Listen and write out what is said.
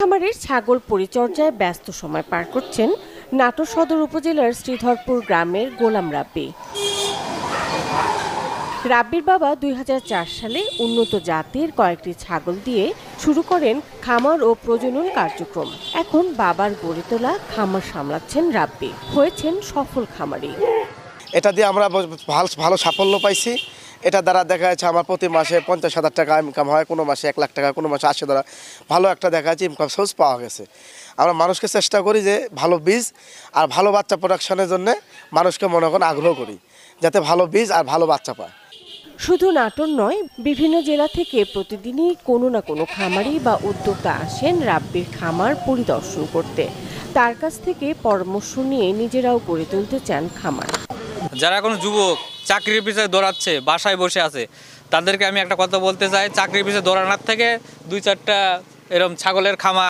খামারের ছাগল পরিচর্যায় ব্যস্ত সময় পার করছেন নাটোর সদর উপজেলার শ্রীধরপুর গ্রামের গোলাম রাব্বি। রাব্বির বাবা ২০০৪ সালে উন্নত জাতের কয়েকটি ছাগল দিয়ে শুরু করেন খামার ও প্রজনন কার্যক্রম। এখন বাবার গড়ে তোলা খামার সামলাচ্ছেন রাব্বি, হয়েছেন সফল খামারি। এটা দিয়ে আমরা ভালো সাফল্য পাইছি। এটা দ্বারা দেখা যাচ্ছে আমার প্রতি মাসে ৫০,০০০ টাকা ইনকাম হয়, কোনো মাসে ১ লাখ টাকা, কোনো মাসে ৮০ দ্বারা ভালো একটা দেখা যাচ্ছে ইনকাম সোর্স পাওয়া গেছে। আমরা মানুষকে চেষ্টা করি যে ভালো বীজ আর ভালো বাচ্চা প্রোডাকশনের জন্য মানুষকে মনে করেন আগ্রহ করি, যাতে ভালো বীজ আর ভালো বাচ্চা পায়। শুধু নাটোর নয়, বিভিন্ন জেলা থেকে প্রতিদিনই কোনো না কোনো খামারি বা উদ্যোক্তা আসেন রাব্বির খামার পরিদর্শন করতে। তার কাছ থেকে পরামর্শ নিয়ে নিজেরাও গড়ে তুলতে চান খামার। যারা এখন যুবক চাকরির পিছনে দৌড়াচ্ছে, বাসায় বসে আছে, তাদেরকে আমি একটা কথা বলতে চাই, চাকরির পিছনে দৌড়ানোর থেকে ২-৪টা এরকম ছাগলের খামার